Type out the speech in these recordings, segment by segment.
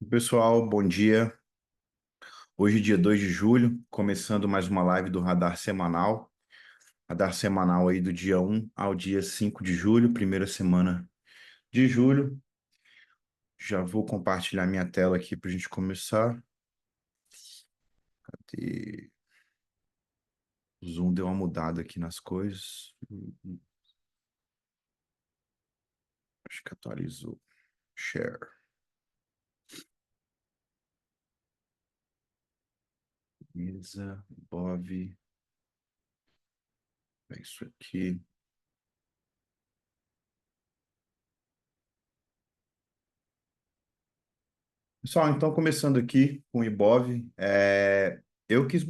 Pessoal, bom dia. Hoje, dia 2 de julho, começando mais uma live do Radar Semanal. Radar Semanal aí do dia 1 ao dia 5 de julho, primeira semana de julho. Já vou compartilhar minha tela aqui para a gente começar. Cadê? O Zoom deu uma mudada aqui nas coisas. Acho que atualizou. Share. Mesa, Bob. É isso aqui. Pessoal, então começando aqui com o Ibov, eu quis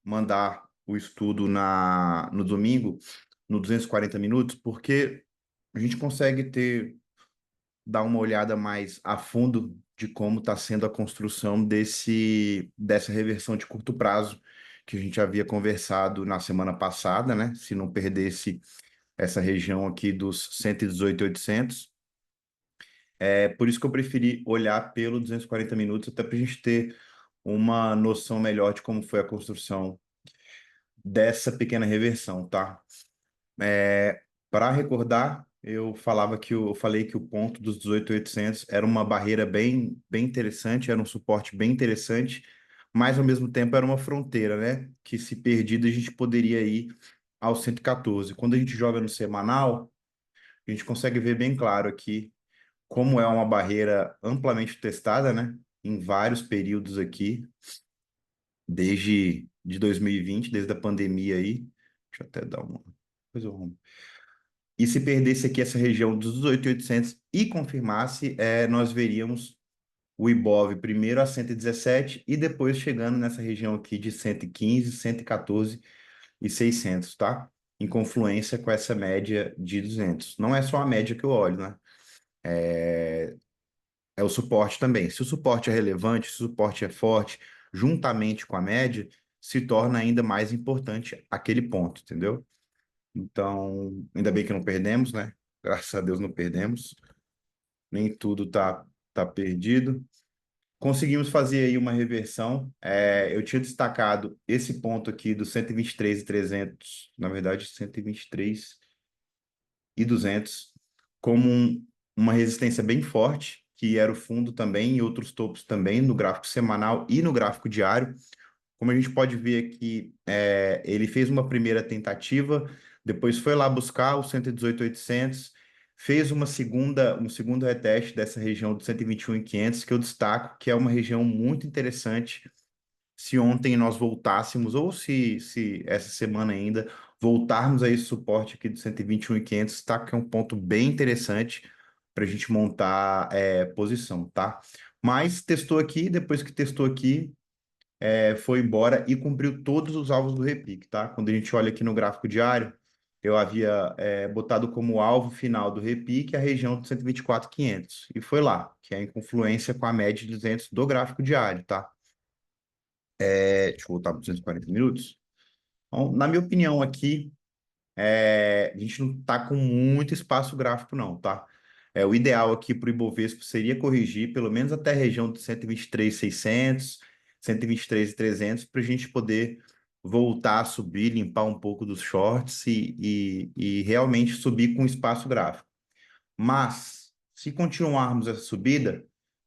mandar o estudo no domingo, no 240 minutos, porque a gente consegue dar uma olhada mais a fundo de como está sendo a construção dessa reversão de curto prazo que a gente havia conversado na semana passada, né? Se não perdesse essa região aqui dos 118.800. É por isso que eu preferi olhar pelo 240 minutos, até para a gente ter uma noção melhor de como foi a construção dessa pequena reversão, tá? Para recordar, eu falei que o ponto dos 18.800 era uma barreira bem interessante, era um suporte bem interessante, mas ao mesmo tempo era uma fronteira, né? Que se perdida a gente poderia ir ao 114. Quando a gente joga no semanal, a gente consegue ver bem claro aqui como é uma barreira amplamente testada, né? Em vários períodos aqui, desde de 2020, desde a pandemia aí. Deixa eu até dar uma coisa. E se perdesse aqui essa região dos 18.800 e confirmasse, nós veríamos o Ibov primeiro a 117 e depois chegando nessa região aqui de 115, 114 e 600, tá? Em confluência com essa média de 200. Não é só a média que eu olho, né? É o suporte também. Se o suporte é relevante, se o suporte é forte, juntamente com a média, se torna ainda mais importante aquele ponto, entendeu? Então, ainda bem que não perdemos, né? Graças a Deus não perdemos. Nem tudo tá perdido. Conseguimos fazer aí uma reversão. Eu tinha destacado esse ponto aqui do 123.300, na verdade, 123.200, como uma resistência bem forte, que era o fundo também e outros topos também no gráfico semanal e no gráfico diário. Como a gente pode ver aqui, ele fez uma primeira tentativa, depois foi lá buscar o 118.800, fez um segundo reteste dessa região do 121.500, que eu destaco, que é uma região muito interessante. Se ontem nós voltássemos, ou se essa semana ainda, voltarmos a esse suporte aqui do 121.500, tá? Que é um ponto bem interessante para a gente montar posição, tá? Mas testou aqui, depois que testou aqui, foi embora e cumpriu todos os alvos do repique, tá? Quando a gente olha aqui no gráfico diário, eu havia botado como alvo final do repique a região de 124.500 e foi lá, que é em confluência com a média de 200 do gráfico diário, tá? Deixa eu voltar para 240 minutos. Então, na minha opinião aqui, a gente não está com muito espaço gráfico não, tá? O ideal aqui para o Ibovespa seria corrigir pelo menos até a região de 123.600, 123.300, para a gente poder voltar a subir, limpar um pouco dos shorts e realmente subir com espaço gráfico. Mas, se continuarmos essa subida,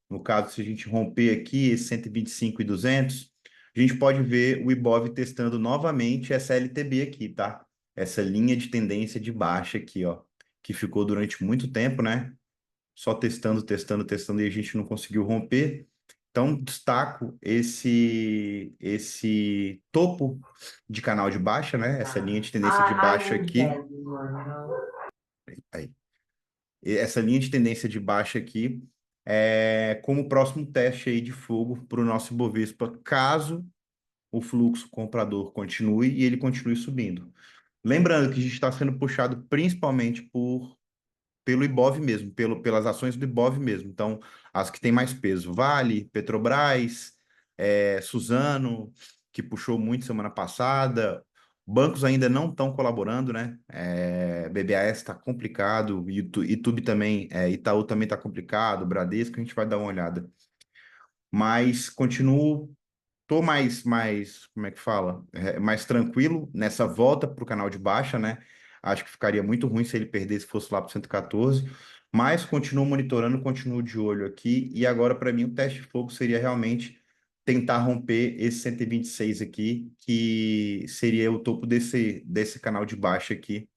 no caso, se a gente romper aqui esse 125.200, a gente pode ver o Ibov testando novamente essa LTB aqui, tá? Essa linha de tendência de baixa aqui, ó, que ficou durante muito tempo, né? Só testando, testando, testando e a gente não conseguiu romper. Então, destaco esse topo de canal de baixa, né? Essa linha de tendência de baixa aqui. Aí. Essa linha de tendência de baixa aqui como próximo teste aí de fogo para o nosso Ibovespa, caso o fluxo comprador continue e ele continue subindo. Lembrando que a gente está sendo puxado principalmente pelo Ibov mesmo, pelas ações do Ibov mesmo. Então, as que têm mais peso, Vale, Petrobras, Suzano, que puxou muito semana passada. Bancos ainda não estão colaborando, né? BBAS está complicado, YouTube também, Itaú também está complicado, Bradesco, a gente vai dar uma olhada. mas continuo, tô como é que fala? Mais tranquilo nessa volta para o canal de baixa, né? Acho que ficaria muito ruim se ele perdesse, fosse lá para 114, mas continuo monitorando, continuo de olho aqui, e agora para mim o teste de fogo seria realmente tentar romper esse 126 aqui, que seria o topo desse canal de baixa aqui.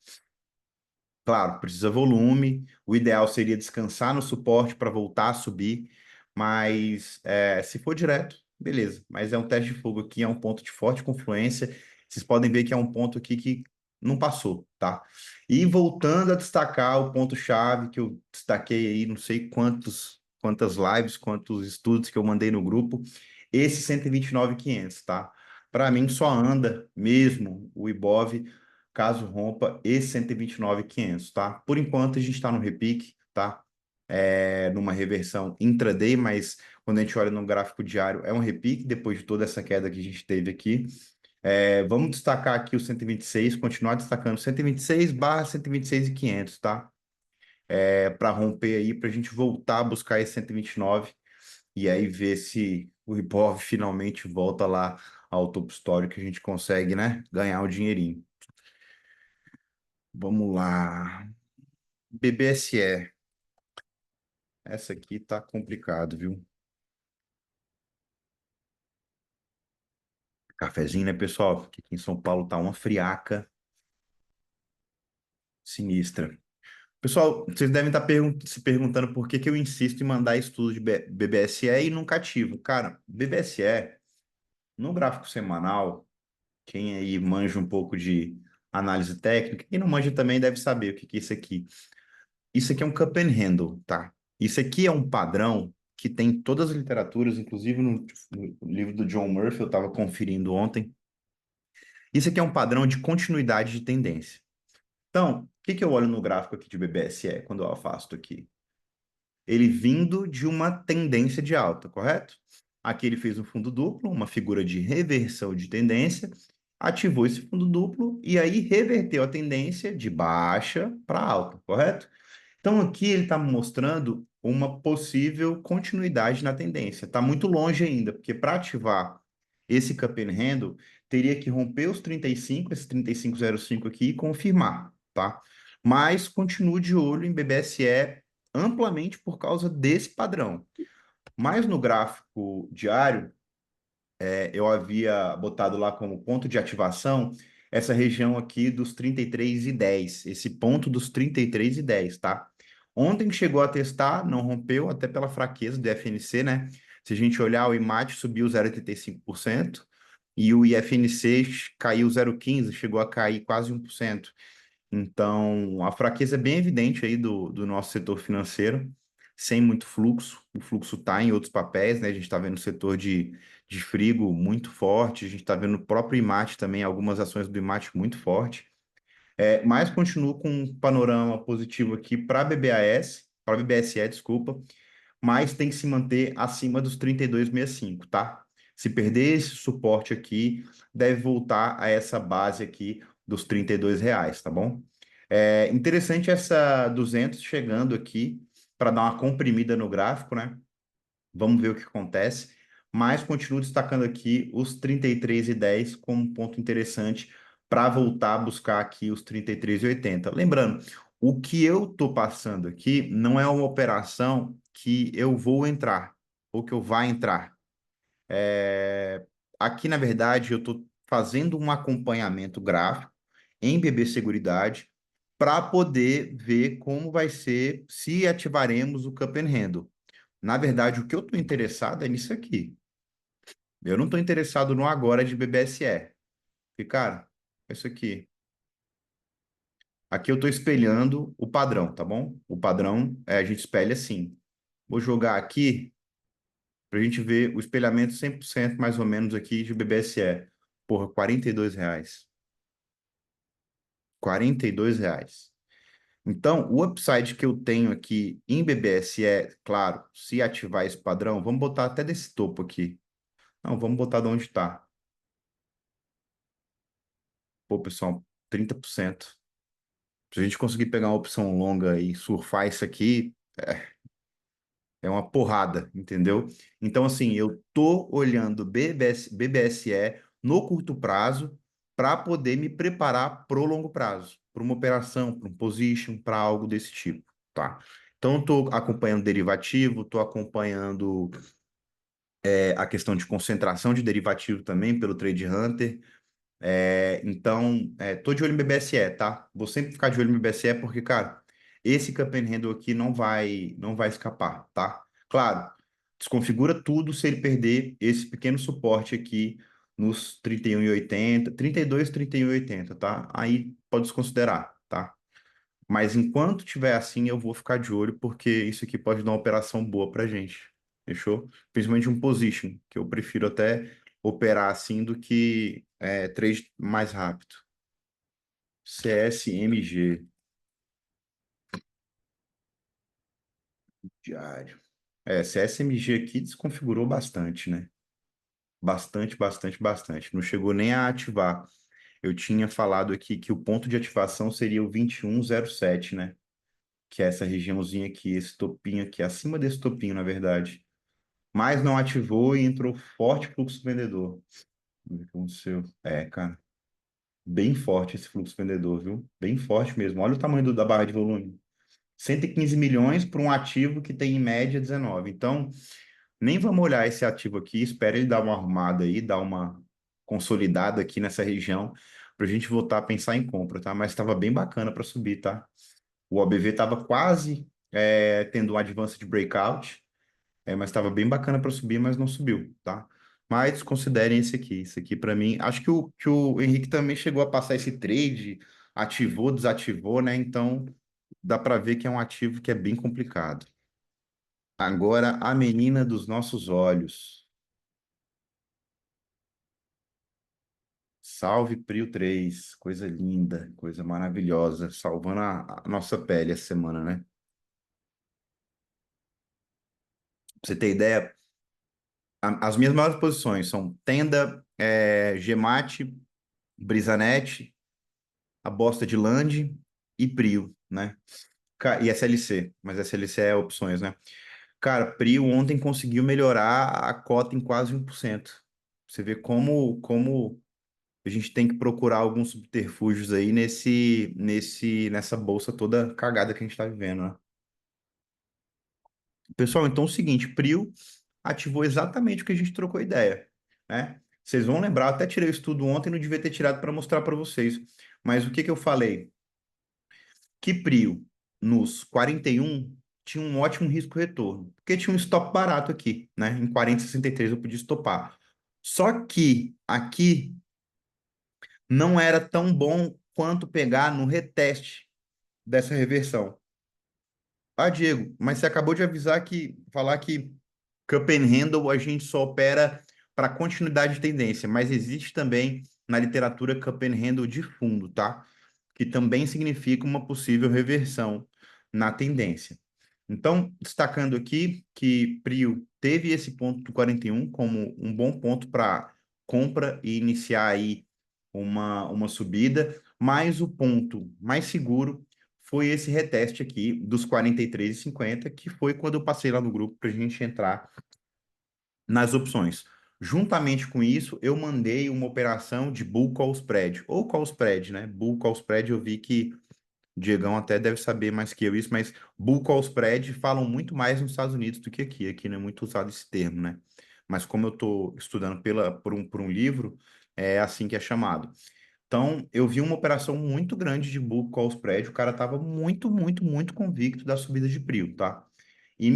Claro, precisa volume. O ideal seria descansar no suporte para voltar a subir, mas se for direto, beleza. Mas é um teste de fogo aqui, é um ponto de forte confluência. Vocês podem ver que é um ponto aqui que não passou, tá? E voltando a destacar o ponto-chave que eu destaquei aí, não sei quantas lives, quantos estudos que eu mandei no grupo, esse 129.500, tá? Para mim, só anda mesmo o Ibov caso rompa esse 129.500, tá? Por enquanto, a gente está no repique, tá? Numa reversão intraday, mas quando a gente olha no gráfico diário, é um repique depois de toda essa queda que a gente teve aqui. Vamos destacar aqui o 126, continuar destacando 126 barra 126.500, tá? Para romper aí, para a gente voltar a buscar esse 129 e aí ver se o Ibov finalmente volta lá ao topo histórico que a gente consegue, né, ganhar o dinheirinho. Vamos lá. BBSE. Essa aqui tá complicado, viu? Cafezinho, né, pessoal? Porque aqui em São Paulo tá uma friaca sinistra. Pessoal, vocês devem estar se perguntando por que que eu insisto em mandar estudo de BBSE e nunca ativo. Cara, BBSE, no gráfico semanal, quem aí manja um pouco de análise técnica, quem não manja também deve saber o que que é isso aqui. Isso aqui é um cup and handle, tá? Isso aqui é um padrão que tem em todas as literaturas, inclusive no livro do John Murphy, eu estava conferindo ontem. Isso aqui é um padrão de continuidade de tendência. Então, o que que eu olho no gráfico aqui de BBSE quando eu afasto aqui? Ele vindo de uma tendência de alta, correto? Aqui ele fez um fundo duplo, uma figura de reversão de tendência, ativou esse fundo duplo e aí reverteu a tendência de baixa para alta, correto? Então, aqui ele está mostrando uma possível continuidade na tendência. Está muito longe ainda, porque para ativar esse cup and handle, teria que romper os 35, esse 35,05 aqui, e confirmar, tá? Mas continuo de olho em BBSE amplamente por causa desse padrão. Mas no gráfico diário, eu havia botado lá como ponto de ativação essa região aqui dos 33,10, esse ponto dos 33,10, tá? Ontem chegou a testar, não rompeu, até pela fraqueza do FNC, né? Se a gente olhar, o IMAT subiu 0,85% e o IFNC caiu 0,15, chegou a cair quase 1%. Então, a fraqueza é bem evidente aí do nosso setor financeiro, sem muito fluxo. O fluxo está em outros papéis, né? A gente está vendo o setor de Frigo muito forte, a gente está vendo o próprio IMAT também, algumas ações do IMAT muito forte. Mas continuo com um panorama positivo aqui para BBAS, para BBSE, desculpa, mas tem que se manter acima dos 32,65, tá? Se perder esse suporte aqui, deve voltar a essa base aqui dos R$ 32, tá bom? Interessante essa 200 chegando aqui para dar uma comprimida no gráfico, né? Vamos ver o que acontece. Mas continuo destacando aqui os 33,10 como um ponto interessante para voltar a buscar aqui os 33,80. Lembrando, o que eu estou passando aqui não é uma operação que eu vou entrar ou que eu vá entrar. É, Aqui, na verdade, eu estou fazendo um acompanhamento gráfico em BB Seguridade para poder ver como vai ser se ativaremos o Cup and Handle. Na verdade, o que eu estou interessado é nisso aqui. Eu não estou interessado no agora de BBSE. E, cara, é isso aqui. Aqui eu estou espelhando o padrão, tá bom? O padrão a gente espelha assim. Vou jogar aqui para a gente ver o espelhamento 100% mais ou menos aqui de BBSE. Porra, R$ 42. R$ 42. Então, o upside que eu tenho aqui em BBSE, claro, se ativar esse padrão, vamos botar até desse topo aqui. Não, vamos botar de onde está. Pô, pessoal, 30%. Se a gente conseguir pegar uma opção longa e surfar isso aqui, É uma porrada, entendeu? Então, assim, eu tô olhando BBSE no curto prazo para poder me preparar pro longo prazo, para uma operação, para um position, para algo desse tipo, tá? Então, eu tô acompanhando derivativo, tô acompanhando a questão de concentração de derivativo também pelo Trade Hunter. Então, tô de olho em BBSE, tá? Vou sempre ficar de olho em BBSE porque, cara, esse Cup and Handle aqui não vai escapar, tá? Claro, desconfigura tudo se ele perder esse pequeno suporte aqui nos 31,80, 32, 31,80, tá? Aí pode desconsiderar, tá? Mas enquanto tiver assim, eu vou ficar de olho porque isso aqui pode dar uma operação boa pra gente. Fechou? Principalmente um position, que eu prefiro até operar assim do que trade mais rápido. CSMG diário. CSMG aqui desconfigurou bastante, né? Bastante, bastante, bastante. Não chegou nem a ativar. Eu tinha falado aqui que o ponto de ativação seria o 21,07, né? Que é essa regiãozinha aqui, esse topinho aqui, acima desse topinho, na verdade. Mas não ativou e entrou forte fluxo vendedor. Vamos ver o que aconteceu. Cara, bem forte esse fluxo vendedor, viu? Bem forte mesmo. Olha o tamanho da barra de volume. 115 milhões para um ativo que tem em média 19. Então, nem vamos olhar esse ativo aqui, espera ele dar uma arrumada aí, dar uma consolidada aqui nessa região, para a gente voltar a pensar em compra, tá? Mas estava bem bacana para subir, tá? O OBV estava quase tendo um advance de breakout. Mas estava bem bacana para subir, mas não subiu, tá? Mas considerem esse aqui. Esse aqui, para mim, acho que o Henrique também chegou a passar esse trade, ativou, desativou, né? Então, dá para ver que é um ativo que é bem complicado. Agora, a menina dos nossos olhos. Salve Prio 3, coisa linda, coisa maravilhosa, salvando a nossa pele essa semana, né? Pra você ter ideia, as minhas maiores posições são Tenda, Gemate, Brisanet, a bosta de Land e Prio, né? E SLC, mas SLC é opções, né? Cara, Prio ontem conseguiu melhorar a cota em quase 1%. Você vê como a gente tem que procurar alguns subterfúgios aí nessa bolsa toda cagada que a gente está vivendo, né? Pessoal, então é o seguinte, Prio ativou exatamente o que a gente trocou ideia, né? Vocês vão lembrar, eu até tirei o estudo ontem, não devia ter tirado para mostrar para vocês. Mas o que que eu falei? Que Prio, nos 41, tinha um ótimo risco-retorno, porque tinha um stop barato aqui, né? Em 40,63 eu podia estopar. Só que aqui não era tão bom quanto pegar no reteste dessa reversão. Ah, Diego, mas você acabou de falar que Cup and Handle a gente só opera para continuidade de tendência, mas existe também na literatura Cup and Handle de fundo, tá? Que também significa uma possível reversão na tendência. Então, destacando aqui que Prio teve esse ponto do 41 como um bom ponto para compra e iniciar aí uma subida, mas o ponto mais seguro foi esse reteste aqui dos 43,50, que foi quando eu passei lá no grupo para a gente entrar nas opções. Juntamente com isso, eu mandei uma operação de Bull Call Spread, ou Call Spread, né? Bull Call Spread, eu vi que o Diegão até deve saber mais que eu isso, mas Bull Call Spread falam muito mais nos Estados Unidos do que aqui. Aqui não é muito usado esse termo, né? Mas como eu estou estudando por um livro, é assim que é chamado. Então, eu vi uma operação muito grande de Bull Call Spread, o cara estava muito, muito, muito convicto da subida de Prio, tá? E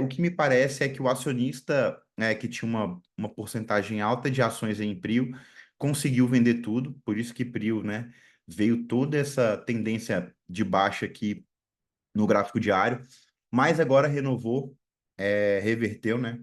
o que me parece é que o acionista, que tinha uma porcentagem alta de ações em Prio, conseguiu vender tudo, por isso que Prio, né, veio toda essa tendência de baixa aqui no gráfico diário, mas agora renovou, reverteu, né,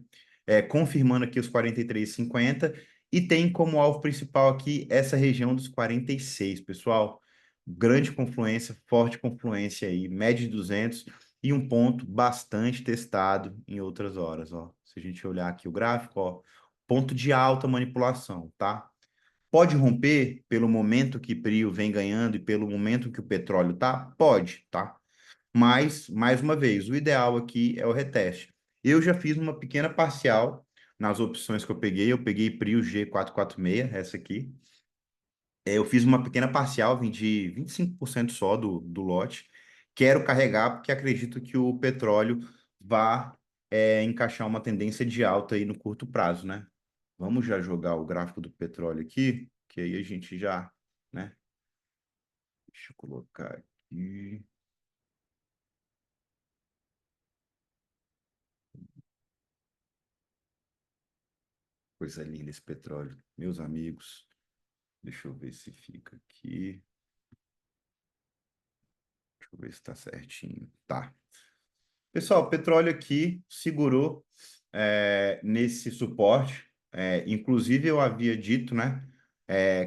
confirmando aqui os 43,50 e tem como alvo principal aqui essa região dos 46, pessoal. Grande confluência, forte confluência aí, média de 200 e um ponto bastante testado em outras horas, ó. Se a gente olhar aqui o gráfico, ó, ponto de alta manipulação, tá? Pode romper pelo momento que Prio vem ganhando e pelo momento que o petróleo tá? Pode, tá? Mas, mais uma vez, o ideal aqui é o reteste. Eu já fiz uma pequena parcial nas opções que eu peguei Prio G446, essa aqui. Eu fiz uma pequena parcial, vendi 25% só do lote. Quero carregar porque acredito que o petróleo vá encaixar uma tendência de alta aí no curto prazo, né? Vamos já jogar o gráfico do petróleo aqui, que aí a gente já, né? Deixa eu colocar aqui. Coisa linda esse petróleo. Meus amigos, deixa eu ver se fica aqui. Deixa eu ver se está certinho. Tá. Pessoal, o petróleo aqui segurou nesse suporte. Inclusive, eu havia dito, né,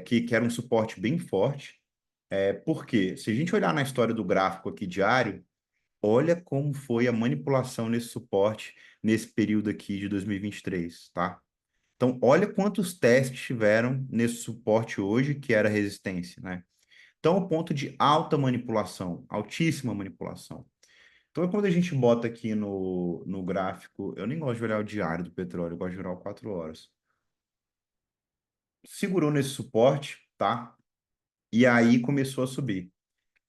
que era um suporte bem forte. Por quê? Se a gente olhar na história do gráfico aqui diário, olha como foi a manipulação nesse suporte nesse período aqui de 2023, tá? Então, olha quantos testes tiveram nesse suporte hoje, que era resistência, né? Então, o ponto de alta manipulação, altíssima manipulação. Então, quando a gente bota aqui no gráfico, eu nem gosto de olhar o diário do petróleo, eu gosto de olhar o 4 horas. Segurou nesse suporte, tá? E aí começou a subir.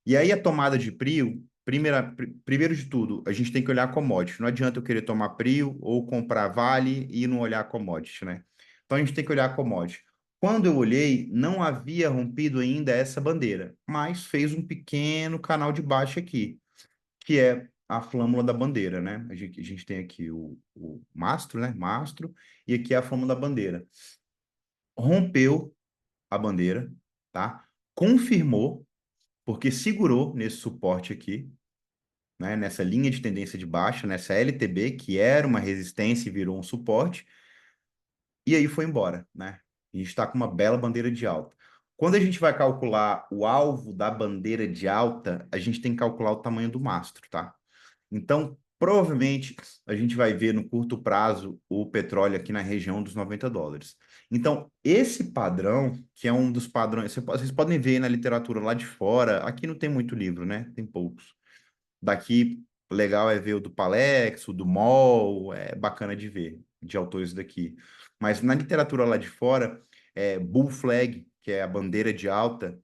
E aí a tomada de prio, primeiro de tudo, a gente tem que olhar commodity. Não adianta eu querer tomar prio ou comprar vale e não olhar commodity, né? Então a gente tem que olhar commodity. Quando eu olhei, não havia rompido ainda essa bandeira, mas fez um pequeno canal de baixa aqui, que é a flâmula da bandeira, né? A gente tem aqui o mastro, né? Mastro, e aqui é a flâmula da bandeira. Rompeu a bandeira, tá? Confirmou, porque segurou nesse suporte aqui, né? Nessa linha de tendência de baixa, nessa LTB, que era uma resistência e virou um suporte, e aí foi embora, né? A gente está com uma bela bandeira de alta. Quando a gente vai calcular o alvo da bandeira de alta, a gente tem que calcular o tamanho do mastro, tá? Então, provavelmente, a gente vai ver no curto prazo o petróleo aqui na região dos $90. Então, esse padrão, que é um dos padrões, vocês podem ver na literatura lá de fora, aqui não tem muito livro, né? Tem poucos. Daqui, legal é ver o do Palex, o do MOL, é bacana de ver, de autores daqui. Mas na literatura lá de fora, Bull Flag, que é a bandeira de alta,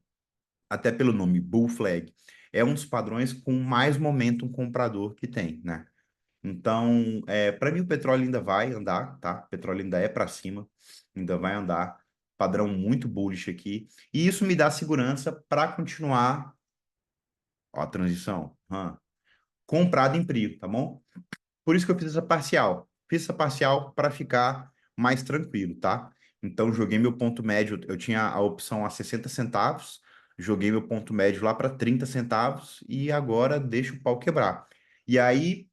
até pelo nome Bull Flag, é um dos padrões com mais momentum comprador que tem, né? Então, para mim o petróleo ainda vai andar, tá? O petróleo ainda é para cima, ainda vai andar. Padrão muito bullish aqui. E isso me dá segurança para continuar, ó, a transição, comprado em PRIO, tá bom? Por isso que eu fiz essa parcial. Fiz essa parcial para ficar mais tranquilo, tá? Então, joguei meu ponto médio. Eu tinha a opção a 60 centavos, joguei meu ponto médio lá para 30 centavos e agora deixo o pau quebrar. E aí,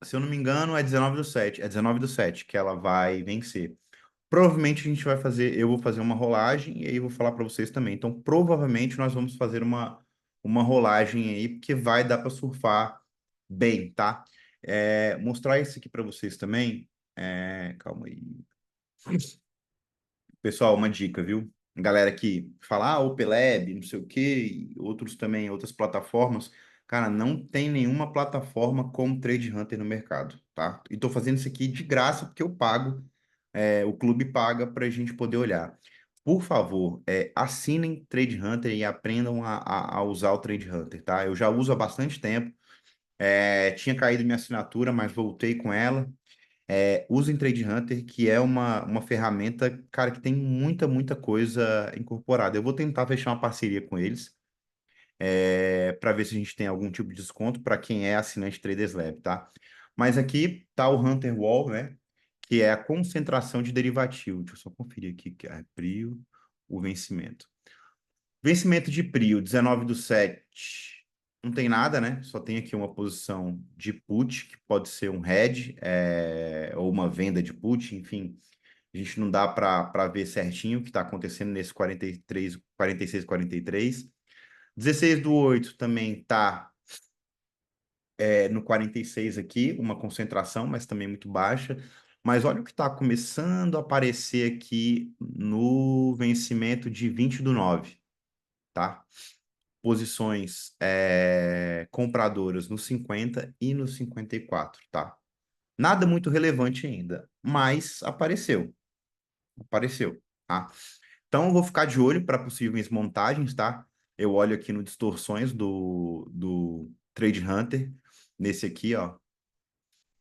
se eu não me engano, é 19 do 7. É 19 do 7 que ela vai vencer. Provavelmente a gente vai fazer, eu vou fazer uma rolagem e aí eu vou falar para vocês também. Então, provavelmente nós vamos fazer uma rolagem aí, porque vai dar para surfar bem, tá? Mostrar isso aqui para vocês também. Calma aí. Pessoal, uma dica, viu? Galera que fala, Opelab, não sei o quê, e outros também, outras plataformas. Cara, não tem nenhuma plataforma como Trade Hunter no mercado, tá? E tô fazendo isso aqui de graça porque eu pago, o clube paga para a gente poder olhar. Por favor, assinem Trade Hunter e aprendam a usar o Trade Hunter, tá? Eu já uso há bastante tempo. Tinha caído minha assinatura, mas voltei com ela. Usem Trade Hunter, que é uma ferramenta, cara, que tem muita, muita coisa incorporada. Eu vou tentar fechar uma parceria com eles, para ver se a gente tem algum tipo de desconto para quem é assinante Traders Lab, tá? Mas aqui tá o Hunter Wall, né? Que é a concentração de derivativo. Deixa eu só conferir aqui que é Prio, o vencimento. Vencimento de Prio, 19 do 7. Não tem nada, né? Só tem aqui uma posição de put, que pode ser um hedge, ou uma venda de put, enfim. A gente não dá para ver certinho o que está acontecendo nesse 43, 46, 43. 16 do 8 também está no 46 aqui, uma concentração, mas também muito baixa. Mas olha o que está começando a aparecer aqui no vencimento de 20 do 9, tá? posições compradoras no 50 e no 54, tá? Nada muito relevante ainda, mas apareceu, tá? Então, eu vou ficar de olho para possíveis montagens, tá? Eu olho aqui no distorções do Trade Hunter, nesse aqui, ó.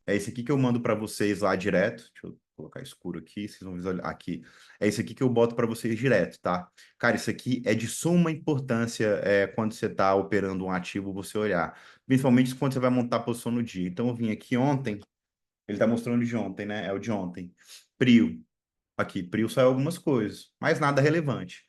É esse aqui que eu mando para vocês lá direto. Deixa eu colocar escuro aqui, vocês vão visualizar aqui. É esse aqui que eu boto para vocês direto, tá? Cara, isso aqui é de suma importância quando você está operando um ativo, você olhar. Principalmente quando você vai montar a posição no dia. Então, eu vim aqui ontem, ele está mostrando de ontem, né? É o de ontem. Prio. Aqui, Prio saiu algumas coisas, mas nada relevante.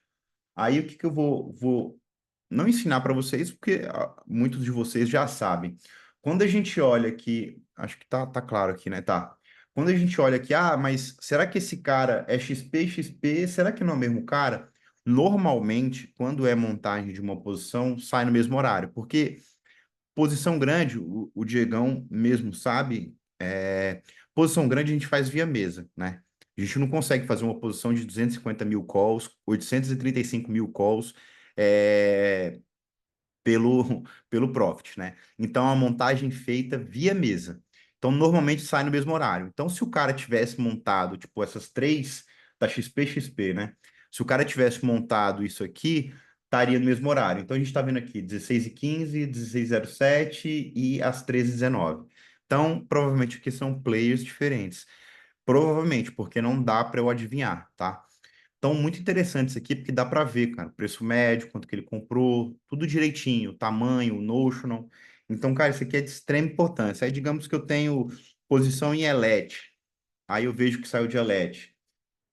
Aí, o que que eu vou não ensinar para vocês, porque muitos de vocês já sabem. Quando a gente olha aqui, acho que tá claro aqui, né? Tá. Quando a gente olha aqui, mas será que esse cara é XP? Será que não é o mesmo cara? Normalmente, quando é montagem de uma posição, sai no mesmo horário, porque posição grande, o Diegão mesmo sabe, posição grande a gente faz via mesa, né? A gente não consegue fazer uma posição de 250 mil calls, 835 mil calls, é, pelo Profit, né? Então, a montagem feita via mesa. Então, normalmente sai no mesmo horário. Então, se o cara tivesse montado, tipo, essas três da XP, né? Se o cara tivesse montado isso aqui, estaria no mesmo horário. Então, a gente está vendo aqui 16h15, 16h07 e às 13h19. Então, provavelmente aqui são players diferentes. Provavelmente, porque não dá para eu adivinhar, tá? Então, muito interessante isso aqui, porque dá para ver, cara, o preço médio, quanto que ele comprou, tudo direitinho, o tamanho, o notional. Então, cara, isso aqui é de extrema importância. Aí, digamos que eu tenho posição em Elete, aí eu vejo que saiu de Elete.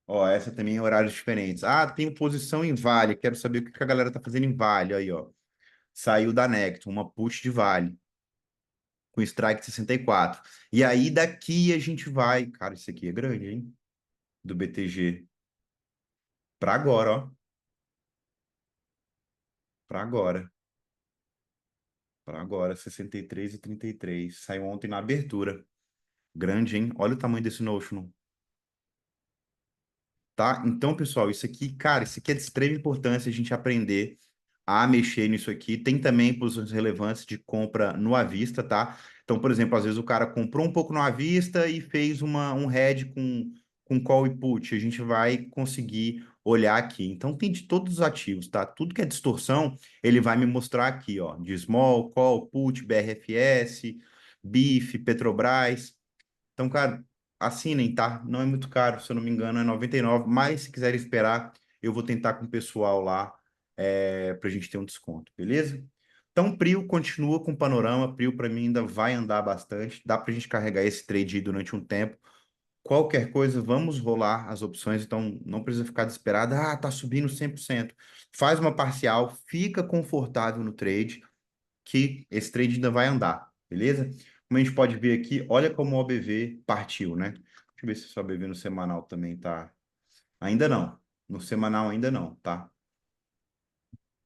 Ó, essa também é horários diferentes. Ah, tenho posição em Vale, quero saber o que que a galera tá fazendo em Vale. Aí, ó, saiu da Necton, uma put de Vale, com strike 64. E aí, daqui a gente vai. Cara, isso aqui é grande, hein? Do BTG. Para agora, ó. Para agora. Para agora, 63,33. Saiu ontem na abertura. Grande, hein? Olha o tamanho desse Notional. Tá? Então, pessoal, isso aqui, cara, isso aqui é de extrema importância a gente aprender a mexer nisso aqui. Tem também posições relevantes de compra no à vista, tá? Então, por exemplo, às vezes o cara comprou um pouco no à vista e fez um hedge com call e put. A gente vai conseguir olhar aqui. Então, tem de todos os ativos, tá? Tudo que é distorção, ele vai me mostrar aqui, ó, de small, call, put, BRFS, BIF, Petrobras. Então, cara, assinem, tá? Não é muito caro, se eu não me engano, é 99, mas se quiserem esperar, eu vou tentar com o pessoal lá para a gente ter um desconto, beleza? Então, Prio continua com panorama, Prio para mim ainda vai andar bastante, dá para a gente carregar esse trade aí durante um tempo. Qualquer coisa, vamos rolar as opções, então não precisa ficar desesperado, tá subindo 100%. Faz uma parcial, fica confortável no trade, que esse trade ainda vai andar, beleza? Como a gente pode ver aqui, olha como o OBV partiu, né? Deixa eu ver se o OBV no semanal também tá. Ainda não. No semanal ainda não, tá?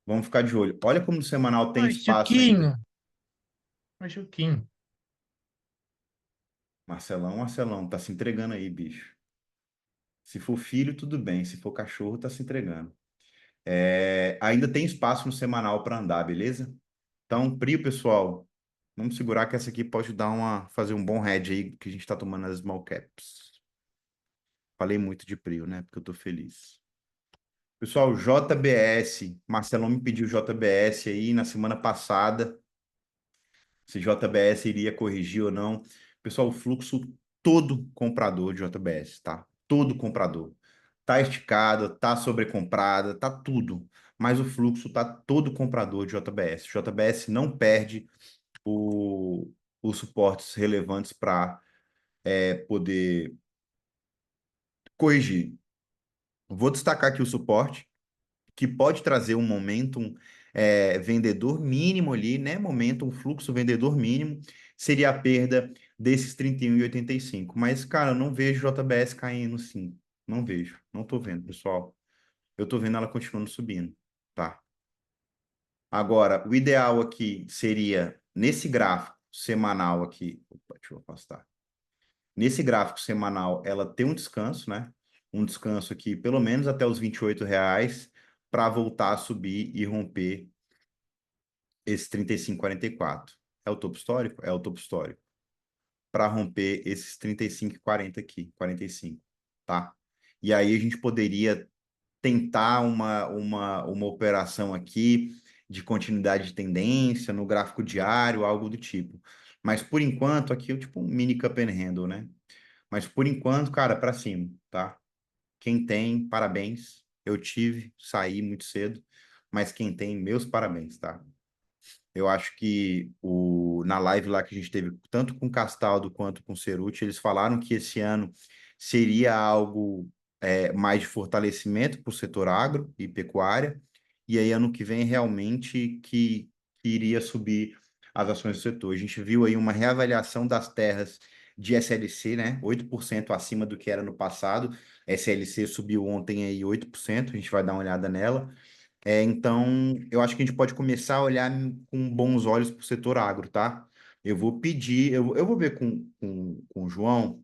Vamos ficar de olho. Olha como no semanal tem espaço ainda. Machuquinho. Marcelão, tá se entregando aí, bicho. Se for filho, tudo bem. Se for cachorro, tá se entregando. Ainda tem espaço no semanal para andar, beleza? Então, Prio, pessoal, vamos segurar que essa aqui pode fazer um bom head aí que a gente está tomando as small caps. Falei muito de Prio, né? Porque eu tô feliz. Pessoal, JBS. Marcelão me pediu JBS aí na semana passada, se JBS iria corrigir ou não. Pessoal, o fluxo todo comprador de JBS, tá? Todo comprador. Tá esticada, tá sobrecomprada, tá tudo. Mas o fluxo tá todo comprador de JBS. JBS não perde o, os suportes relevantes para poder corrigir. Vou destacar aqui o suporte, que pode trazer um momentum vendedor mínimo ali, né? Momentum, fluxo vendedor mínimo, seria a perda desses 31,85. Mas, cara, eu não vejo JBS caindo sim. Não vejo. Não tô vendo, pessoal. Eu tô vendo ela continuando subindo, tá? Agora, o ideal aqui seria, nesse gráfico semanal aqui, opa, deixa eu afastar. Nesse gráfico semanal, ela tem um descanso, né? Um descanso aqui, pelo menos até os R$ 28, para voltar a subir e romper. esse 35,44. É o topo histórico? É o topo histórico. Para romper esses 35,40 aqui, 45, tá? E aí a gente poderia tentar uma operação aqui de continuidade de tendência no gráfico diário, algo do tipo. Mas por enquanto, aqui é tipo um mini cup and handle, né? Mas por enquanto, cara, para cima, tá? Quem tem, parabéns. Eu tive, saí muito cedo, mas quem tem, meus parabéns, tá? Eu acho que na live lá que a gente teve, tanto com o Castaldo quanto com o Ceruti, eles falaram que esse ano seria algo mais de fortalecimento para o setor agro e pecuária, e aí ano que vem realmente que iria subir as ações do setor. A gente viu aí uma reavaliação das terras de SLC, né? 8% acima do que era no passado. SLC subiu ontem aí 8%, a gente vai dar uma olhada nela. Então, eu acho que a gente pode começar a olhar com bons olhos para o setor agro, tá? Eu vou pedir, eu vou ver com o João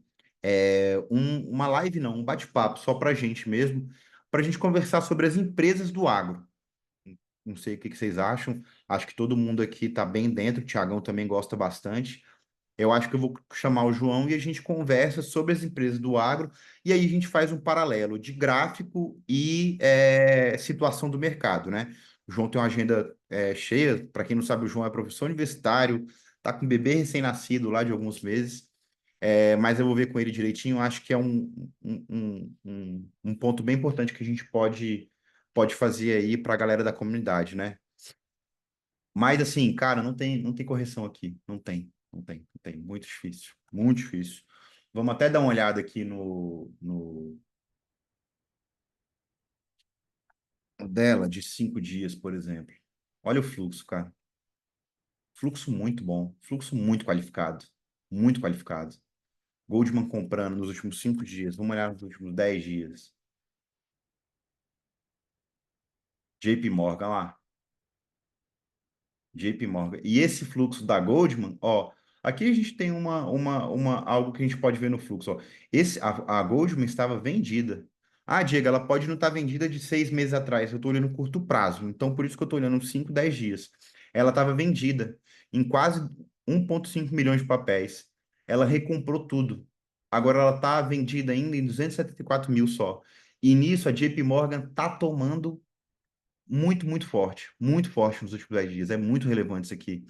uma live, não, um bate-papo só para a gente mesmo, para a gente conversar sobre as empresas do agro. Não sei o que vocês acham, acho que todo mundo aqui está bem dentro, o Thiagão também gosta bastante. Eu acho que eu vou chamar o João e a gente conversa sobre as empresas do agro, e aí a gente faz um paralelo de gráfico e situação do mercado, né? O João tem uma agenda cheia, para quem não sabe, o João é professor universitário, tá com um bebê recém-nascido lá de alguns meses, mas eu vou ver com ele direitinho, acho que é um ponto bem importante que a gente pode fazer aí para a galera da comunidade, né? Mas assim, cara, não tem correção aqui. Não tem. Muito difícil. Muito difícil. Vamos até dar uma olhada aqui no dela de 5 dias, por exemplo. Olha o fluxo, cara. Fluxo muito bom. Fluxo muito qualificado. Muito qualificado. Goldman comprando nos últimos 5 dias. Vamos olhar nos últimos 10 dias. JP Morgan lá. JP Morgan. E esse fluxo da Goldman, ó, aqui a gente tem algo que a gente pode ver no fluxo, ó. A Goldman estava vendida. Ah, Diego, ela pode não estar vendida de 6 meses atrás. Eu estou olhando curto prazo. Então, por isso que eu estou olhando 5, 10 dias. Ela estava vendida em quase 1,5 milhões de papéis. Ela recomprou tudo. Agora ela está vendida ainda em 274 mil só. E nisso a JP Morgan está tomando muito forte nos últimos 10 dias. É muito relevante isso aqui.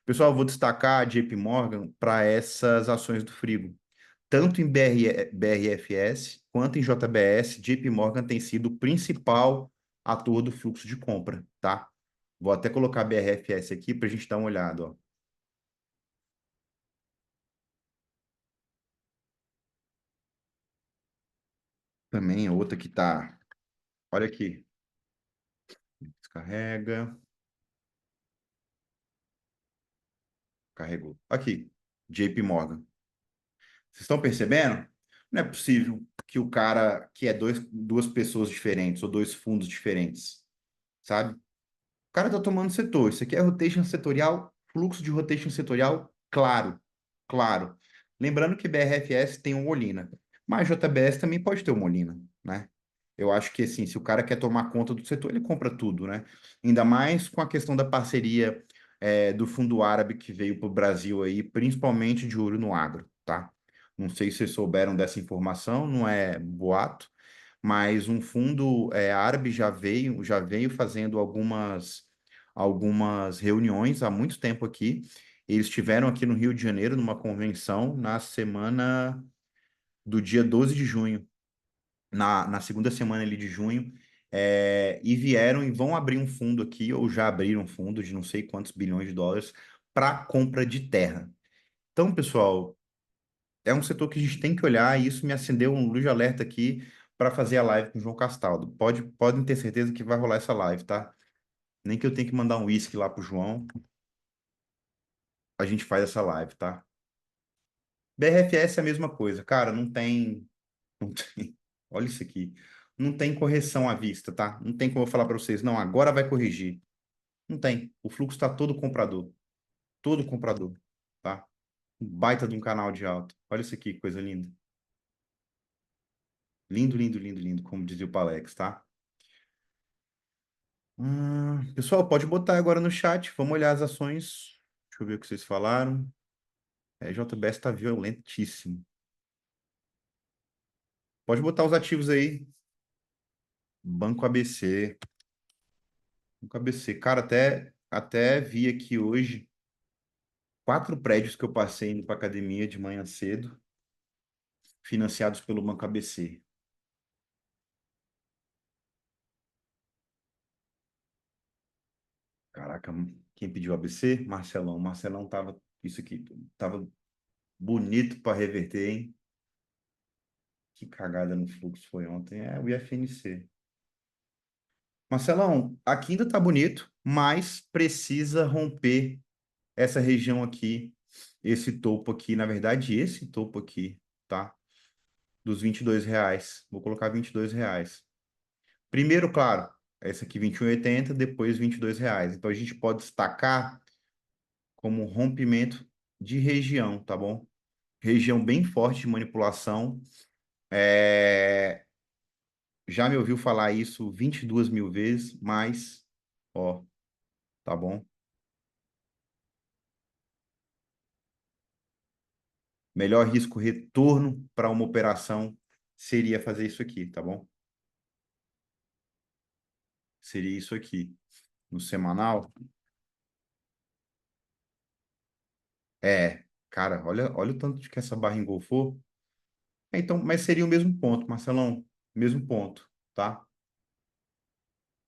Pessoal, eu vou destacar a JP Morgan para essas ações do Frigo. Tanto em BRFS quanto em JBS, JP Morgan tem sido o principal ator do fluxo de compra, tá? Vou até colocar a BRFS aqui para a gente dar uma olhada, ó. Também é outra que tá. Olha aqui. Descarrega. Carregou. Aqui. JP Morgan. Vocês estão percebendo? Não é possível que o cara que é duas pessoas diferentes ou dois fundos diferentes, sabe? O cara tá tomando setor. Isso aqui é rotation setorial, fluxo de rotation setorial, claro, claro. Lembrando que BRFS tem um Molina, mas JBS também pode ter um Molina, né? Eu acho que assim, se o cara quer tomar conta do setor, ele compra tudo, né? Ainda mais com a questão da parceria do fundo árabe que veio para o Brasil aí, principalmente de olho no agro, tá? Não sei se vocês souberam dessa informação, não é boato, mas um fundo árabe já veio fazendo algumas reuniões há muito tempo aqui. Eles estiveram aqui no Rio de Janeiro numa convenção na semana do dia 12 de junho, na segunda semana ali de junho, e vieram e vão abrir um fundo aqui, ou já abriram um fundo de não sei quantos bilhões de dólares para compra de terra. Então, pessoal, é um setor que a gente tem que olhar e isso me acendeu um luz de alerta aqui para fazer a live com o João Castaldo. Podem ter certeza que vai rolar essa live, tá? Nem que eu tenha que mandar um uísque lá pro João, a gente faz essa live, tá? BRFS é a mesma coisa, cara, não tem, olha isso aqui. Não tem correção à vista, tá? Não tem como eu falar para vocês, não, agora vai corrigir. Não tem. O fluxo está todo comprador, tá? Um baita de um canal de alta. Olha isso aqui, que coisa linda. Lindo, lindo, lindo, lindo, como dizia o Palex, tá? Pessoal, pode botar agora no chat. Vamos olhar as ações. Deixa eu ver o que vocês falaram. JBS está violentíssimo. Pode botar os ativos aí. Banco ABC. Banco ABC. Cara, até vi aqui hoje 4 prédios que eu passei indo para academia de manhã cedo, financiados pelo Banco ABC. Caraca, quem pediu ABC? Marcelão. Marcelão tava, isso aqui, tava bonito para reverter, hein? Que cagada no fluxo foi ontem. É o IFNC. Marcelão, aqui ainda tá bonito, mas precisa romper essa região aqui, esse topo aqui, na verdade, esse topo aqui, tá? Dos R$ 22. Vou colocar R$ 22. Primeiro, claro, esse aqui 21,80, depois R$ 22. Então a gente pode destacar como rompimento de região, tá bom? Região bem forte de manipulação. Já me ouviu falar isso 22 mil vezes, mas, ó, tá bom? Melhor risco retorno para uma operação seria fazer isso aqui, tá bom? Seria isso aqui. No semanal, cara, olha o tanto de que essa barra engolfou. Então, mas seria o mesmo ponto, Marcelão, mesmo ponto, tá?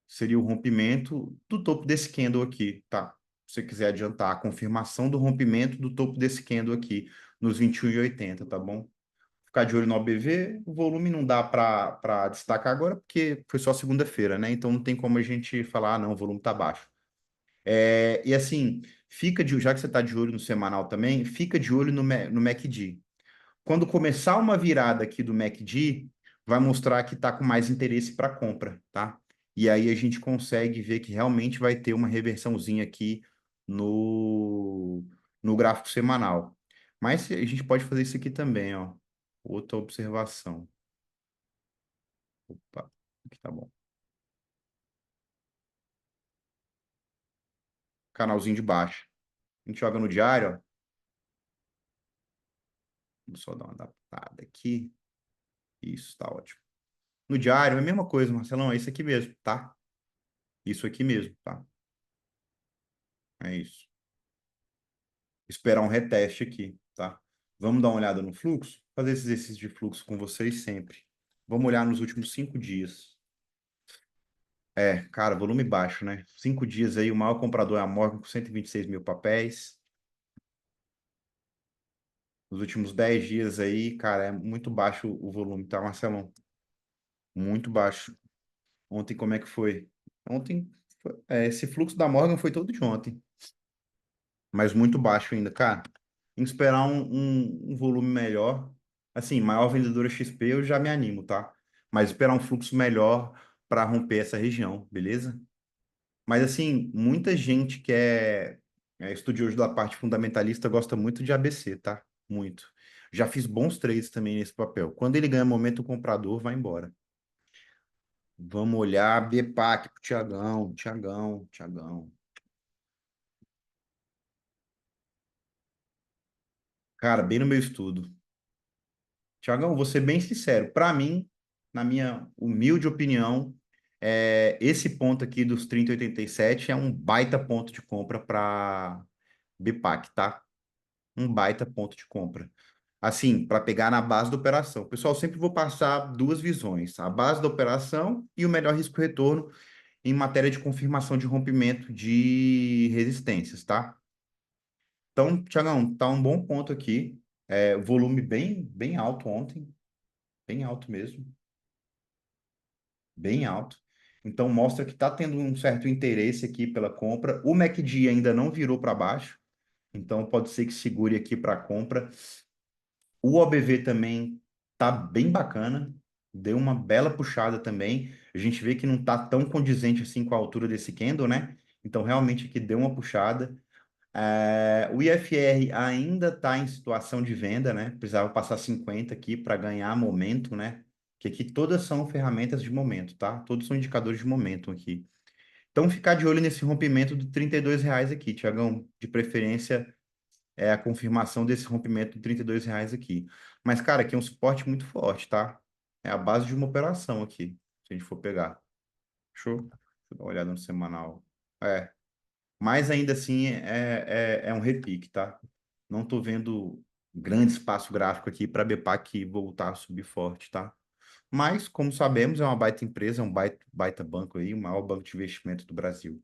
Seria o rompimento do topo desse candle aqui, tá? Se você quiser adiantar, a confirmação do rompimento do topo desse candle aqui, nos 21,80, tá bom? Ficar de olho no OBV, o volume não dá para destacar agora, porque foi só segunda-feira, né? Então não tem como a gente falar, ah, não, o volume tá baixo. E assim, já que você está de olho no semanal também, fica de olho no MACD. Quando começar uma virada aqui do MACD, vai mostrar que está com mais interesse para compra, tá? E aí a gente consegue ver que realmente vai ter uma reversãozinha aqui no, no gráfico semanal. Mas a gente pode fazer isso aqui também, ó. Outra observação. Opa, aqui tá bom. Canalzinho de baixo. A gente joga no diário, ó. Vou só dar uma adaptada aqui. Isso, tá ótimo. No diário é a mesma coisa, Marcelão, é isso aqui mesmo, tá? Isso aqui mesmo, tá? É isso. Esperar um reteste aqui, tá? Vamos dar uma olhada no fluxo? Fazer esse exercício de fluxo com vocês sempre. Vamos olhar nos últimos 5 dias. Cara, volume baixo, né? 5 dias aí, o maior comprador é a Morgan com 126 mil papéis. Nos últimos 10 dias aí, cara, é muito baixo o volume, tá, Marcelão? Muito baixo. Ontem, como é que foi? Ontem, esse fluxo da Morgan foi todo de ontem, mas muito baixo ainda, cara. Tem que esperar um volume melhor. Assim, maior vendedora XP eu já me animo, tá? Mas esperar um fluxo melhor para romper essa região, beleza? Mas assim, muita gente que é estudioso da parte fundamentalista gosta muito de ABC, tá? Muito. Já fiz bons trades também nesse papel. Quando ele ganha momento, o comprador vai embora. Vamos olhar BPAC pro Tiagão, Tiagão, Tiagão. Cara, bem no meu estudo. Tiagão, vou ser bem sincero. Para mim, na minha humilde opinião, esse ponto aqui dos 30,87 é um baita ponto de compra para BPAC, tá? Um baita ponto de compra. Assim, para pegar na base da operação. Pessoal, sempre vou passar duas visões: a base da operação e o melhor risco-retorno em matéria de confirmação de rompimento de resistências, tá? Então, Tiagão, tá um bom ponto aqui. Volume bem alto ontem, bem alto mesmo, bem alto. Então, mostra que está tendo um certo interesse aqui pela compra. O MACD ainda não virou para baixo, então pode ser que segure aqui para compra. O OBV também tá bem bacana, deu uma bela puxada também. A gente vê que não tá tão condizente assim com a altura desse candle, né? Então, realmente aqui deu uma puxada. O IFR ainda está em situação de venda, né? Precisava passar 50 aqui para ganhar momento, né? Que aqui todas são ferramentas de momento, tá? Todos são indicadores de momento aqui. Então, ficar de olho nesse rompimento de R$ 32 aqui, Tiagão. De preferência, é a confirmação desse rompimento de R$ 32 aqui. Mas, cara, aqui é um suporte muito forte, tá? É a base de uma operação aqui, se a gente for pegar. Show? Deixa eu dar uma olhada no semanal. É, mas ainda assim é um repique, tá? Não tô vendo grande espaço gráfico aqui para BPAC voltar a subir forte, tá? Mas, como sabemos, é uma baita empresa, é um baita banco aí, o maior banco de investimento do Brasil.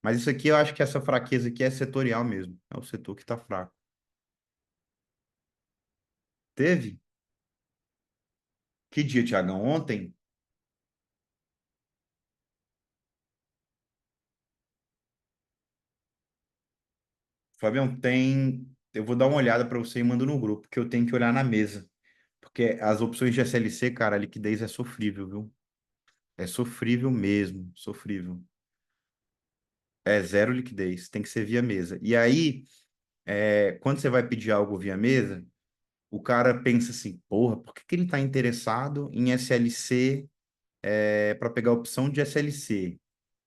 Mas isso aqui, eu acho que essa fraqueza aqui é setorial mesmo. É o setor que está fraco. Teve? Que dia, Tiagão? Ontem? Fabião, tem. Eu vou dar uma olhada para você e mando no grupo, que eu tenho que olhar na mesa. Porque as opções de SLC, cara, a liquidez é sofrível, viu? É sofrível mesmo, sofrível. É zero liquidez, tem que ser via mesa. E aí, quando você vai pedir algo via mesa, o cara pensa assim, porra, por que que ele está interessado em SLC para pegar a opção de SLC?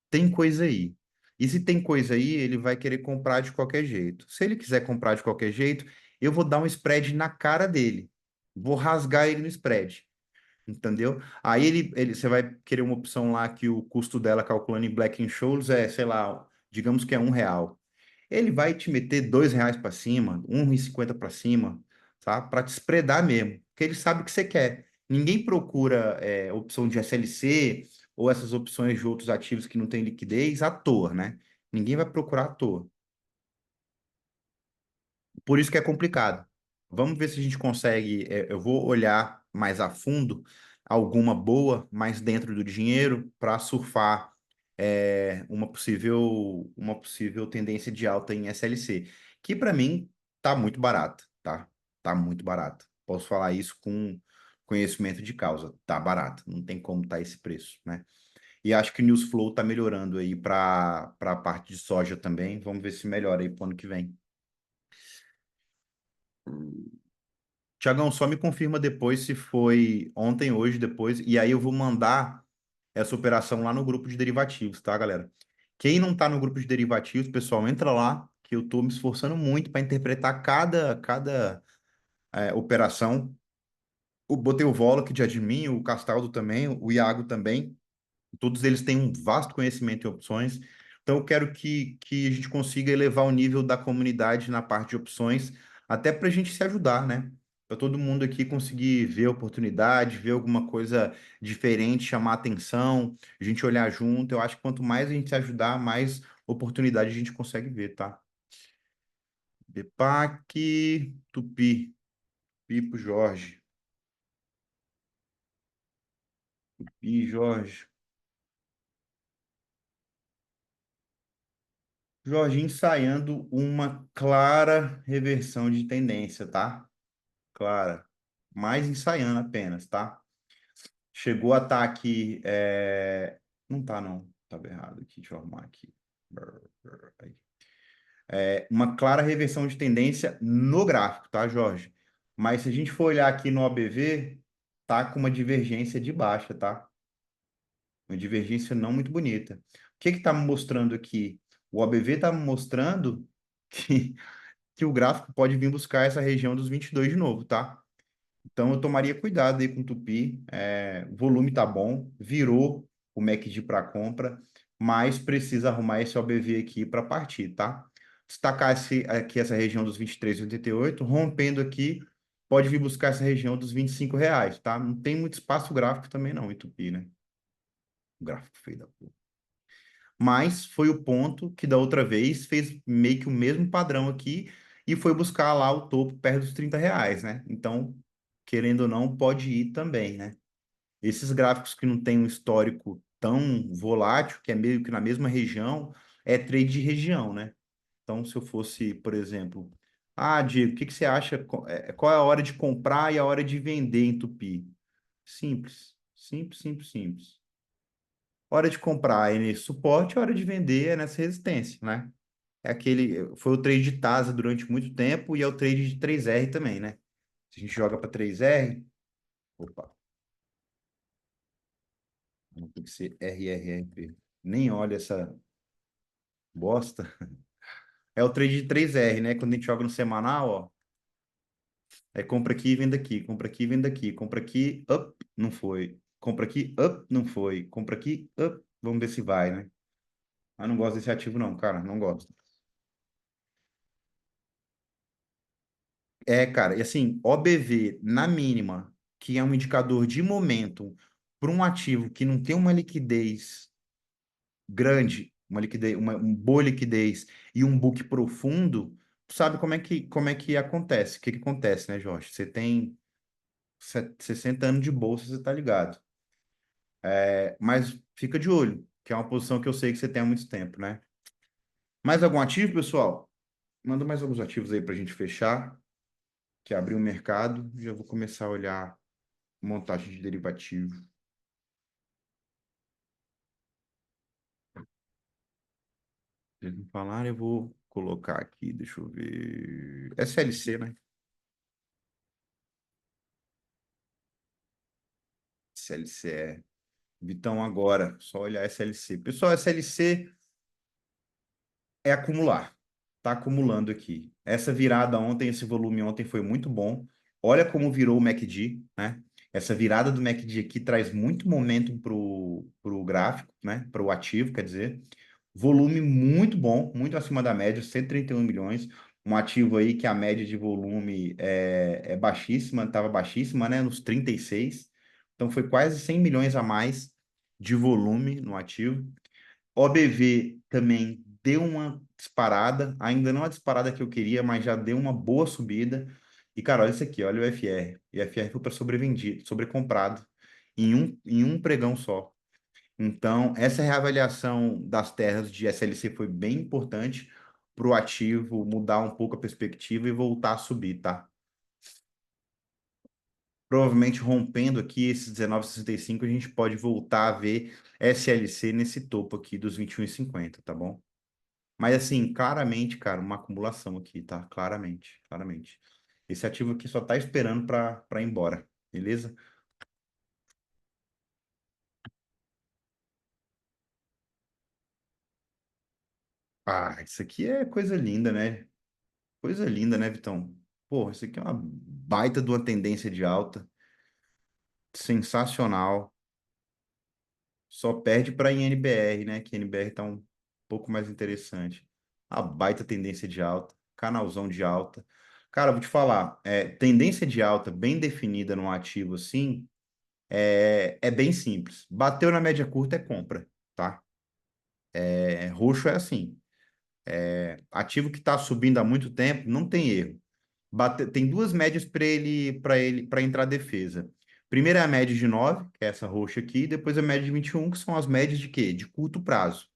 Tem coisa aí. E se tem coisa aí, ele vai querer comprar de qualquer jeito. Se ele quiser comprar de qualquer jeito, eu vou dar um spread na cara dele. Vou rasgar ele no spread. Entendeu? Aí você vai querer uma opção lá que o custo dela calculando em Black Scholes é, sei lá, digamos que é R$ 1. Ele vai te meter R$ 2 para cima, 1,50 para cima, tá? Para te spreadar mesmo, porque ele sabe o que você quer. Ninguém procura opção de SLC ou essas opções de outros ativos que não têm liquidez à toa, né? Ninguém vai procurar à toa. Por isso que é complicado. Vamos ver se a gente consegue. Eu vou olhar mais a fundo alguma boa mais dentro do dinheiro para surfar uma possível tendência de alta em SLC, que para mim tá muito barato, tá? Tá muito barato. Posso falar isso com conhecimento de causa. Tá barato. Não tem como tá esse preço, né? E acho que o News Flow tá melhorando aí para a parte de soja também. Vamos ver se melhora aí pro ano que vem. Tiagão, só me confirma depois se foi ontem, hoje, depois, e aí eu vou mandar essa operação lá no grupo de derivativos, tá, galera? Quem não tá no grupo de derivativos, pessoal, entra lá, que eu tô me esforçando muito para interpretar cada operação. Botei o Volok de admin, o Castaldo também, o Iago também. Todos eles têm um vasto conhecimento em opções. Então, eu quero que a gente consiga elevar o nível da comunidade na parte de opções, até para a gente se ajudar, né? Para todo mundo aqui conseguir ver a oportunidade, ver alguma coisa diferente, chamar atenção, a gente olhar junto. Eu acho que quanto mais a gente se ajudar, mais oportunidade a gente consegue ver, tá? Depac, Tupi, Pipo, Jorge. Tupi, Jorge. Jorge ensaiando uma clara reversão de tendência, tá? Clara. Mais ensaiando apenas, tá? Chegou a estar aqui. Não tá, não. Estava errado aqui. Deixa eu arrumar aqui. Aí. Uma clara reversão de tendência no gráfico, tá, Jorge? Mas se a gente for olhar aqui no OBV, tá com uma divergência de baixa, tá? Uma divergência não muito bonita. O que que tá me mostrando aqui? O OBV tá me mostrando que o gráfico pode vir buscar essa região dos 22 de novo, tá? Então eu tomaria cuidado aí com o Tupi. O volume tá bom, virou o MACD para compra, mas precisa arrumar esse OBV aqui para partir, tá? Destacar aqui essa região dos 23,88, rompendo aqui, pode vir buscar essa região dos R$ 25, tá? Não tem muito espaço gráfico também não, em Tupi, né? O gráfico feio da porra. Mas foi o ponto que da outra vez fez meio que o mesmo padrão aqui e foi buscar lá o topo perto dos R$ 30, né? Então, querendo ou não, pode ir também, né? Esses gráficos que não tem um histórico tão volátil, que é meio que na mesma região, é trade de região, né? Então, se eu fosse, por exemplo, Diego, o que que você acha? Qual é a hora de comprar e a hora de vender em Tupi? Simples, simples, simples, simples. Hora de comprar é nesse suporte, hora de vender é nessa resistência, né? Foi o trade de TASA durante muito tempo e é o trade de 3R também, né? Se a gente joga para 3R, opa, não tem que ser RRRP. Nem olha essa bosta. É o trade de 3R, né? Quando a gente joga no semanal, ó. É compra aqui e venda aqui, compra aqui e venda aqui, compra aqui, up, não foi. Compra aqui, up, não foi. Compra aqui, up, vamos ver se vai, né? Mas não gosto desse ativo não, cara, não gosto. É, cara, e assim, OBV na mínima, que é um indicador de momento para um ativo que não tem uma liquidez grande, uma liquidez, uma boa liquidez e um book profundo, tu sabe como é que acontece? O que que acontece, né, Jorge? Você tem 60 anos de bolsa, você tá ligado. Mas fica de olho, que é uma posição que eu sei que você tem há muito tempo, né? Mais algum ativo, pessoal? Manda mais alguns ativos aí para a gente fechar, que abriu o mercado. Já vou começar a olhar montagem de derivativo. Se eles não falarem, eu vou colocar aqui, deixa eu ver. SLC, né? SLC é. Vitão, agora, só olhar SLC. Pessoal, SLC é acumular. Tá acumulando aqui. Essa virada ontem, esse volume ontem foi muito bom. Olha como virou o MACD, né? Essa virada do MACD aqui traz muito momento pro gráfico, né? Para o ativo, quer dizer. Volume muito bom, muito acima da média, 131 milhões. Um ativo aí que a média de volume é baixíssima, estava baixíssima, né? Nos 36. Então foi quase 100 milhões a mais de volume no ativo. OBV também deu uma disparada, ainda não a disparada que eu queria, mas já deu uma boa subida. E, cara, olha isso aqui, olha o FR. E o FR foi para sobrevendido, sobrecomprado em um pregão só. Então, essa reavaliação das terras de SLC foi bem importante para o ativo mudar um pouco a perspectiva e voltar a subir, tá? Provavelmente rompendo aqui esses 19,65, a gente pode voltar a ver SLC nesse topo aqui dos 21,50, tá bom? Mas assim, claramente, cara, uma acumulação aqui, tá? Claramente, claramente. Esse ativo aqui só tá esperando para ir embora, beleza? Ah, isso aqui é coisa linda, né? Coisa linda, né, Vitão? Pô, isso aqui é uma baita de uma tendência de alta, sensacional. Só perde para INBR, né? Que INBR tá um pouco mais interessante. A baita tendência de alta, canalzão de alta. Cara, eu vou te falar, tendência de alta bem definida num ativo assim. É bem simples. Bateu na média curta é compra, tá? Roxo é assim. Ativo que está subindo há muito tempo, não tem erro. Tem duas médias para entrar defesa. Primeiro é a média de 9, que é essa roxa aqui, e depois a média de 21, que são as médias de quê? De curto prazo.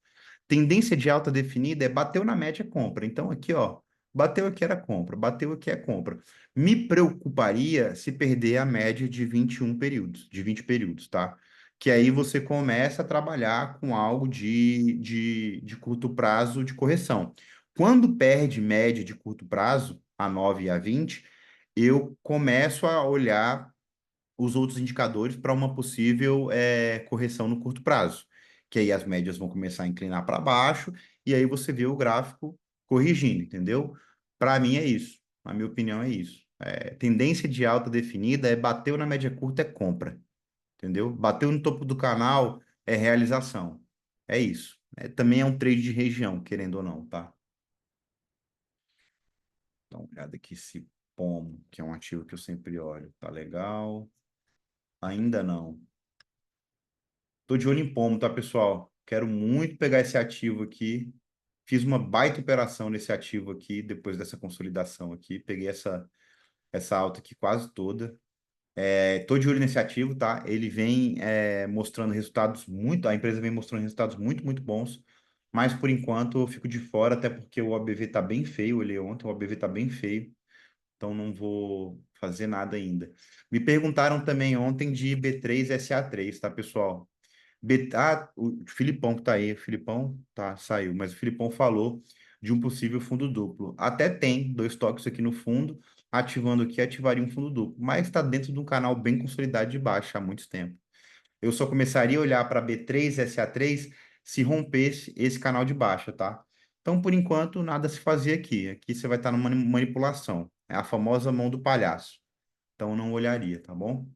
Tendência de alta definida é bateu na média, é compra. Então, aqui, ó, bateu aqui era compra, bateu aqui é compra. Me preocuparia se perder a média de 21 períodos, de 20 períodos, tá? Que aí você começa a trabalhar com algo de curto prazo de correção. Quando perde média de curto prazo, a 9 e a 20, eu começo a olhar os outros indicadores para uma possível correção no curto prazo, que aí as médias vão começar a inclinar para baixo e aí você vê o gráfico corrigindo, entendeu? Para mim é isso, na minha opinião é isso. Tendência de alta definida é bateu na média curta é compra, entendeu? Bateu no topo do canal é realização, é isso. Também é um trade de região, querendo ou não, tá? Dá uma olhada aqui se POM, que é um ativo que eu sempre olho, tá legal? Ainda não. Tô de olho em pomo, tá, pessoal? Quero muito pegar esse ativo aqui. Fiz uma baita operação nesse ativo aqui, depois dessa consolidação aqui. Peguei essa alta aqui quase toda. Tô de olho nesse ativo, tá? Ele vem mostrando resultados muito. A empresa vem mostrando resultados muito, muito bons. Mas por enquanto eu fico de fora, até porque o ABV tá bem feio. Eu olhei ontem, o ABV tá bem feio. Então não vou fazer nada ainda. Me perguntaram também ontem de B3SA3, tá, pessoal? O Filipão que tá aí, o Filipão tá, saiu, mas o Filipão falou de um possível fundo duplo. Até tem dois toques aqui no fundo, ativando aqui, ativaria um fundo duplo, mas está dentro de um canal bem consolidado de baixa há muito tempo. Eu só começaria a olhar para B3, SA3 se rompesse esse canal de baixa, tá? Então, por enquanto, nada a se fazer aqui. Aqui você vai estar numa manipulação. É a famosa mão do palhaço. Então, eu não olharia, tá bom?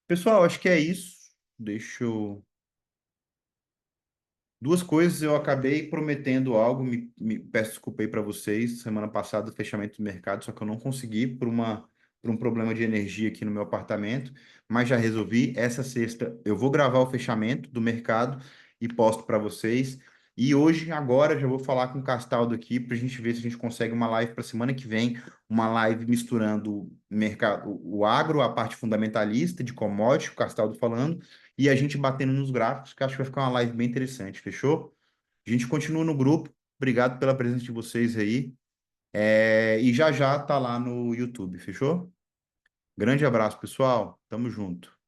Pessoal, acho que é isso. Deixa eu Duas coisas, eu acabei prometendo algo, peço desculpa aí para vocês, semana passada, o fechamento do mercado, só que eu não consegui por um problema de energia aqui no meu apartamento, mas já resolvi. Essa sexta eu vou gravar o fechamento do mercado e posto para vocês. E hoje, agora, já vou falar com o Castaldo aqui para a gente ver se a gente consegue uma live para semana que vem, uma live misturando o mercado, o agro, a parte fundamentalista de commodity, o Castaldo falando, e a gente batendo nos gráficos, que acho que vai ficar uma live bem interessante, fechou? A gente continua no grupo. Obrigado pela presença de vocês aí. E já já tá lá no YouTube, fechou? Grande abraço, pessoal. Tamo junto.